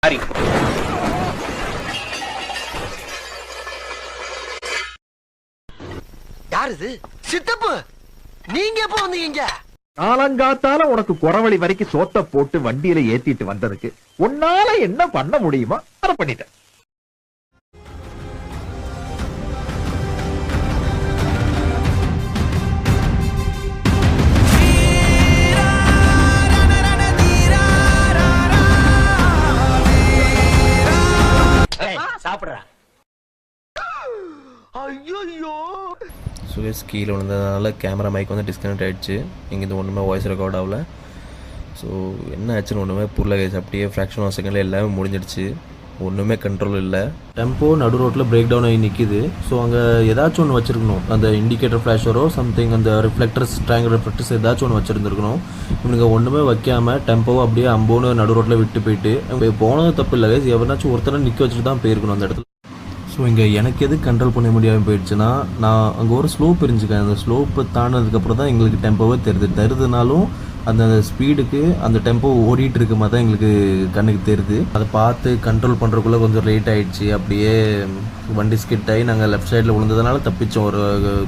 Sorry. யாரு இது? சித்தப்பு, நீங்க எப்ப வந்தீங்க? காலங்காத்தால உனக்கு குறவழி வரைக்கும் சோத்த போட்டு வண்டியில ஏத்திட்டு வந்ததுக்கு உன்னால என்ன பண்ண முடியுமா அதை பண்ணிட்டேன். சாப்பிடுறா. ஐயோ, சுரேஷ் கீழே விழுந்ததுனால கேமரா மைக் வந்து டிஸ்கனெக்ட் ஆகிடுச்சு. இங்கே ஒன்றுமே வாய்ஸ் ரெக்கார்ட் ஆகல. ஸோ என்ன ஆச்சுன்னு ஒன்றுமே புரியல கைஸ். அப்படியே ஃப்ராக்ஷன் ஆஃப் செகண்டில் எல்லாமே முடிஞ்சிடுச்சு. ஒன்றுமே கண்ட்ரோல் இல்லை. டெம்போ நடு ரோட்டில் பிரேக் டவுன் ஆகி நிற்கிது. ஸோ அங்கே ஏதாச்சும் ஒன்று வச்சுருக்கணும். அந்த இண்டிகேட்டர் ஃப்ளாஷரோ சம்திங், அந்த ரிஃப்ளெக்டர்ஸ், ட்ரையாங்கிள் ரிஃப்ளெக்டர்ஸ் ஏதாச்சும் ஒன்று வச்சுருந்துருக்கணும். இவனுங்க ஒன்றுமே வைக்காமல் டெம்போவை அப்படியே அம்போன்னு நடு ரோட்டில் விட்டு போயிட்டு போனது தப்பு இல்லை கைஸ். எவனாச்சும் ஒருத்தரை நிற்க வச்சுட்டு தான் போயிருக்கணும் அந்த இடத்துல. ஸோ இங்கே எனக்கு எது கண்ட்ரோல் பண்ண முடியாமல் போயிடுச்சுன்னா, நான் அங்கே ஒரு ஸ்லோப் இருந்துச்சுக்கேன். அந்த ஸ்லோப்பு தாண்டினதுக்கப்புறம் தான் எங்களுக்கு டெம்போவே தருதுனாலும் அந்த ஸ்பீடுக்கு அந்த டெம்போ ஓடிட்டு இருக்க மாதிரி தான் எங்களுக்கு கண்ணுக்கு தெரியுது. அதை பார்த்து கண்ட்ரோல் பண்ணுறதுக்குள்ளே கொஞ்சம் லேட் ஆகிடுச்சு. அப்படியே வண்டி ஸ்கிட் ஆகி நாங்கள் லெஃப்ட் சைடில் விழுந்ததுனால தப்பிச்சோம். ஒரு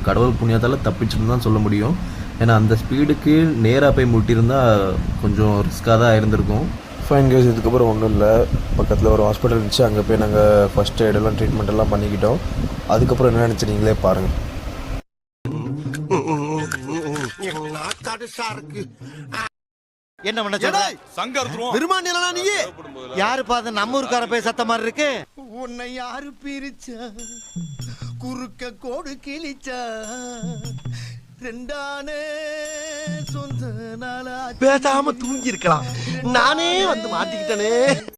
கடவுள் புண்ணியத்தால் தப்பிச்சுன்னு தான் சொல்ல முடியும். ஏன்னா அந்த ஸ்பீடுக்கு நேராக போய் முட்டியிருந்தால் கொஞ்சம் ரிஸ்க்காக தான் இருந்திருக்கும். ஃபைன் கேஸ், இதுக்கப்புறம் ஒன்றும் இல்லை. பக்கத்தில் ஒரு ஹாஸ்பிட்டல் இருந்துச்சு. அங்கே போய் நாங்கள் ஃபஸ்ட் எய்டெல்லாம் ட்ரீட்மெண்ட் எல்லாம் பண்ணிக்கிட்டோம். அதுக்கப்புறம் என்ன நினச்சி நீங்களே பாருங்கள். என்ன பண்ண சொல்ற? விரும்மாண்டியலா நீ? யாரு பாத நம்ம ஊர்க்கார போய் சத்த மாதிரி இருக்கு? உன்னை யாரு பிரிச்சா? குறுக்க கோடு கிழிச்சா? ரெண்டானே சொந்த நாளா பேசாம தூங்கி இருக்கலாம். நானே வந்து மாட்டிக்கிட்டனே.